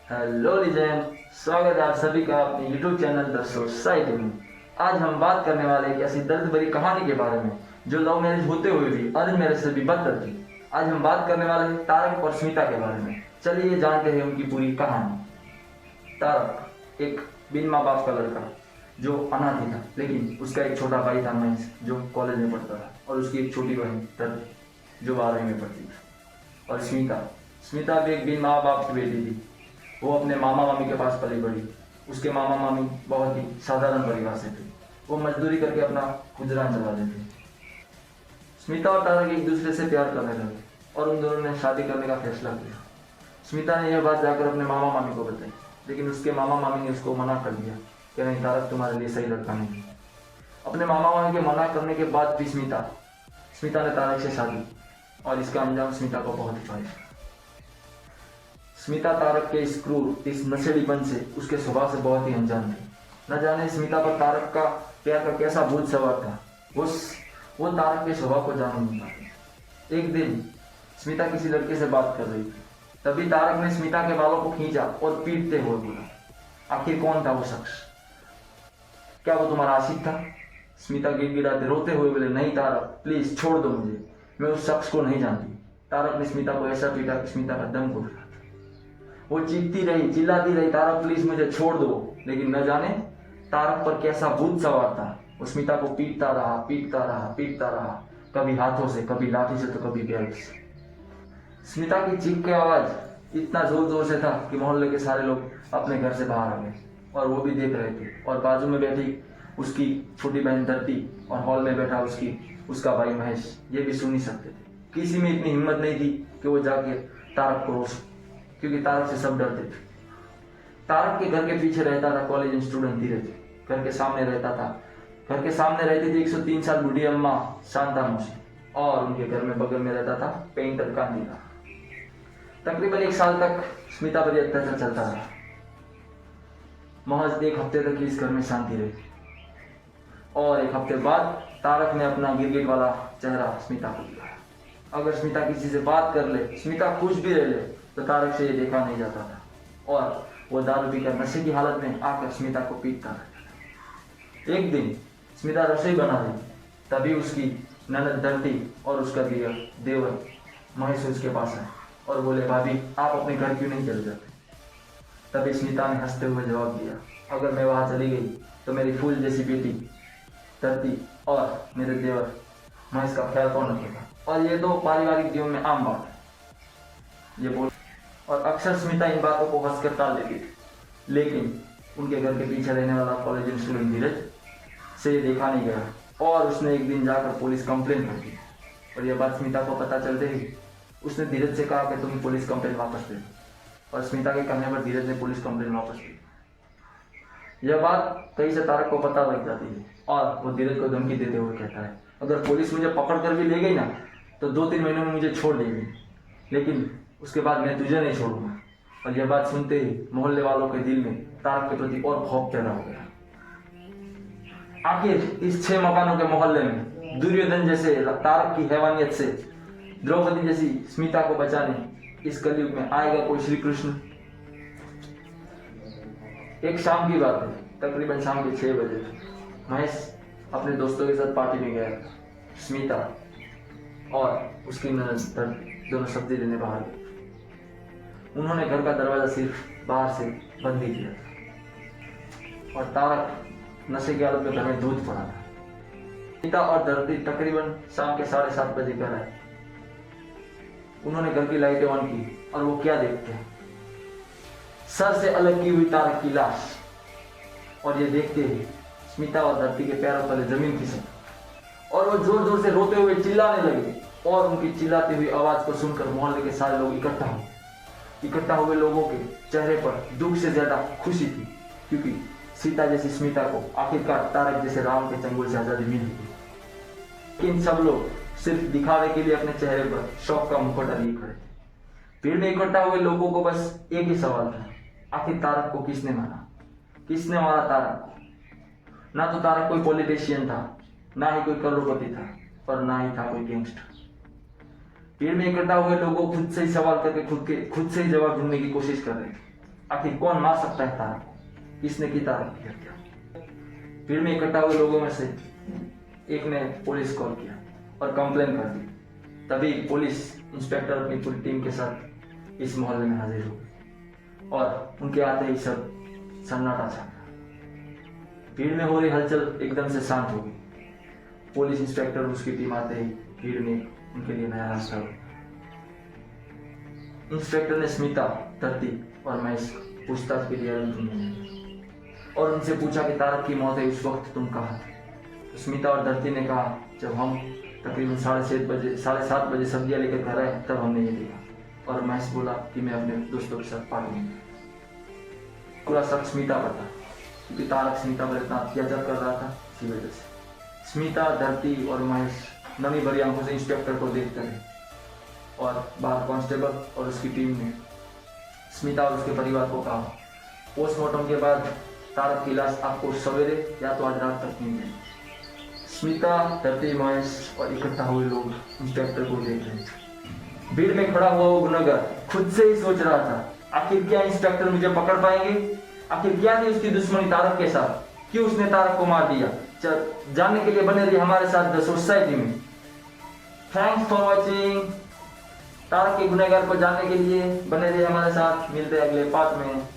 Hello legend, स्वागत है आप सभी का अपने यूट्यूब चैनल द सोसाइटी में। आज हम बात करने वाले एक ऐसी दर्द भरी कहानी के बारे में जो लव मैरिज होते हुए भी अरेंज मैरिज से भी बदतर थी। आज हम बात करने वाले हैं तारक और स्मिता के बारे में। चलिए जानते हैं उनकी पूरी कहानी। तारक एक बिन माँ बाप का लड़का जो अनाथ ही था, लेकिन उसका एक छोटा भाई था महेश जो कॉलेज में पढ़ता था, और उसकी एक छोटी बहन दर्द जो 12वीं में पढ़ती थी। और स्मिता स्मिता भी एक बिन माँ बाप की बेटी थी। वो अपने मामा मामी के पास पली बड़ी। उसके मामा मामी बहुत ही साधारण परिवार से थे। वो मजदूरी करके अपना गुजरान चलाते थे। स्मिता और तारक एक दूसरे से प्यार करने लगे और उन दोनों ने शादी करने का फैसला किया। स्मिता ने यह बात जाकर अपने मामा मामी को बताई, लेकिन उसके मामा मामी ने उसको मना कर दिया कि नहीं, तारक तुम्हारे लिए सही लड़का नहीं। अपने मामा मामी के मना करने के बाद भी स्मिता ने तारक से शादी, और इसका अंजाम स्मिता को बहुत ही भारी। स्मिता तारक के इस क्रूर, इस नशेड़ीपन से, उसके स्वभाव से बहुत ही अनजान थी। न जाने स्मिता पर तारक का प्यार का कैसा भूत सवार था। वो तारक के स्वभाव को जान नहीं पाती। एक दिन स्मिता किसी लड़के से बात कर रही थी, तभी तारक ने स्मिता के बालों को खींचा और पीटते हुए बोला, आखिर कौन था वो शख्स? क्या वो तुम्हारा आशिक था? स्मिता गिड़गिड़ाते रोते हुए बोले, नहीं तारक, प्लीज छोड़ दो मुझे, मैं उस शख्स को नहीं जानती। तारक ने स्मिता को ऐसा पीटा कि स्मिता का दम घुट गया। वो चीखती रही, चिल्लाती रही, तारक प्लीज मुझे छोड़ दो, लेकिन न जाने तारक पर कैसा भूत सवार था। वो स्मिता को पीटता रहा, कभी हाथों से, कभी लाठी से, तो कभी बेल्ट से। स्मिता की चीख की आवाज इतना जोर जोर से था कि मोहल्ले के सारे लोग अपने घर से बाहर आ गए, और वो भी देख रहे थे। और बाजू में बैठी उसकी छोटी बहन धरती और हॉल में बैठा उसका भाई महेश, ये भी सुन ही सकते थे। किसी में इतनी हिम्मत नहीं थी कि वो जाके तारक को रोक, क्योंकि तारक से सब डरते थे। तारक के घर के पीछे रहता था कॉलेज स्टूडेंट धीरज। घर के सामने रहती थी 103 साल बूढ़ी अम्मा शांता मौसी, और उनके घर में बगल में रहता था पेंटर कांतीलाल। तकरीबन 1 साल तक स्मिता पर अत्याचार चलता रहा। महज 1 हफ्ते तक इस घर में शांति रही, और 1 हफ्ते बाद तारक ने अपना गिरगिट वाला चेहरा स्मिता को दिखाया। अगर स्मिता किसी से बात कर ले, स्मिता कुछ भी रह ले, तो तारक से ये देखा नहीं जाता था, और वो दारू पीकर नशे की हालत में आकर स्मिता को पीटता रहता था। एक दिन स्मिता रसोई बना रही, तभी उसकी ननद धरती और उसका देवर महेश उसके पास आए और बोले, भाभी आप अपने घर क्यों नहीं चले जाते? तभी स्मिता ने हंसते हुए जवाब दिया, अगर मैं वहां चली गई तो मेरी फूल जैसी बेटी धरती और मेरे देवर महेश का ख्याल कौन रखेगा? और ये तो पारिवारिक जीवन में आम बात है, ये बोल। और अक्सर स्मिता इन बातों को हंसकर टाल देती थी, लेकिन उनके घर के पीछे रहने वाला कॉलेज स्टूडेंट धीरज से ये देखा नहीं गया, और उसने एक दिन जाकर पुलिस कंप्लेंट कर दी। और यह बात स्मिता को पता चलते ही उसने धीरज से कहा कि तुम पुलिस कंप्लेंट वापस दे, और स्मिता के कहने पर धीरज ने पुलिस कंप्लेंट वापस दी। यह बात कहीं से तारक को पता लग जाती है, और वो धीरज को धमकी देते हुए कहता है, अगर पुलिस मुझे पकड़ कर भी ले गई ना, तो 2-3 महीनों में मुझे छोड़ देगी, लेकिन उसके बाद मैं तुझे नहीं छोड़ूंगा। और यह बात सुनते ही मोहल्ले वालों के दिल में तारक के प्रति और खौफ पैदा हो गया। आखिर इस 6 मकानों के मोहल्ले में दुर्योधन जैसे तारक की हैवानियत से, द्रौपदी जैसी स्मिता को बचाने इस कलयुग में आएगा कोई श्री कृष्ण? एक शाम की बात है, तकरीबन शाम के 6 बजे महेश अपने दोस्तों के साथ पार्टी में गया। स्मिता और उसकी ननद दोनों सब्जी लेने बाहर गए। उन्होंने घर का दरवाजा सिर्फ बाहर से बंद ही किया था, और तारक नशे की हालत में घर में दूध पड़ा था। स्मिता और धरती तकरीबन शाम के 7:30 बजे घर आए। उन्होंने घर की लाइटें ऑन की, और वो क्या देखते हैं, सर से अलग की हुई तारक की लाश। और ये देखते ही स्मिता और धरती के पैरों तले जमीन खिसक, और वो जोर जोर से रोते हुए चिल्लाने लगे। और उनकी चिल्लाती हुई आवाज को सुनकर मोहल्ले के सारे लोग इकट्ठा हुए लोगों के चेहरे पर दुख से ज्यादा खुशी थी, क्योंकि सीता जैसी स्मिता को आखिरकार तारक जैसे राम के चंगुल से आजादी मिली थी। लेकिन सब लोग सिर्फ दिखावे के लिए अपने चेहरे पर शौक का मुखौटा लिए खड़े थे। भीड़ में इकट्ठा हुए लोगों को बस एक ही सवाल था, आखिर तारक को किसने मारा तारक को? ना तो तारक कोई पॉलिटिशियन था, ना ही कोई करोड़पति था, और ना ही था कोई गैंगस्टर। भीड़ में इकट्ठा हुए लोगों खुद से ही सवाल करके खुद से ही जवाब ढूंढने की कोशिश कर रहे थे। आखिर कौन मार सकता है तारक को? किसने की तारक की हत्या? भीड़ में इकट्ठा हुए लोगों में से एक ने पुलिस कॉल किया और कंप्लेन कर दी। तभी पुलिस इंस्पेक्टर अपनी पूरी टीम के साथ इस मोहल्ले में हाजिर हो गई और उनके आते ही सब सन्नाटा छा गया। भीड़ में हो रही हलचल एकदम से शांत हो गई। पुलिस इंस्पेक्टर और उसकी टीम आते ही भीड़ में उनके लिए नया रास्ता हो। इंस्पेक्टर ने स्मिता, धरती और महेश पूछताछ के लिए और उनसे पूछा कि तारक की मौत है उस वक्त तुम कहाँ थे? तो स्मिता और धरती ने कहा, जब हम तकरीबन 7:30 बजे सब्जियां लेकर घर आए तब हमने ये देखा। और महेश बोला कि मैं अपने दोस्तों के साथ पार्टी में पूरा शक स्मिता पर था, क्योंकि तारक स्मिता पर इतना अत्याचार कर रहा था। इसी वजह से स्मिता, धरती और महेश नमी भरी आंखों से इंस्पेक्टर को देखते रहे और बाहर कांस्टेबल और उसकी टीम ने स्मिता और उसके परिवार को कहा, पोस्टमार्टम के बाद तारक की लाश आपको सवेरे या तो आज रात तक मिल जाएगी। स्मिता, धरती, महेश और इकट्ठा हुए लोग इंस्पेक्टर को देख रहे थे। भीड़ में खड़ा हुआ वो गुनहगार खुद से ही सोच रहा था, आखिर क्या इंस्पेक्टर मुझे पकड़ पाएंगे? आखिर क्या थी उसकी दुश्मनी तारक के साथ? क्यों उसने तारक को मार दिया? जानने के लिए बने रहिए हमारे साथ द सोसाइटी में। Thanks for watching. तारक के गुनहगार को जानने के लिए बने रहिए हमारे साथ। मिलते हैं अगले पार्ट में।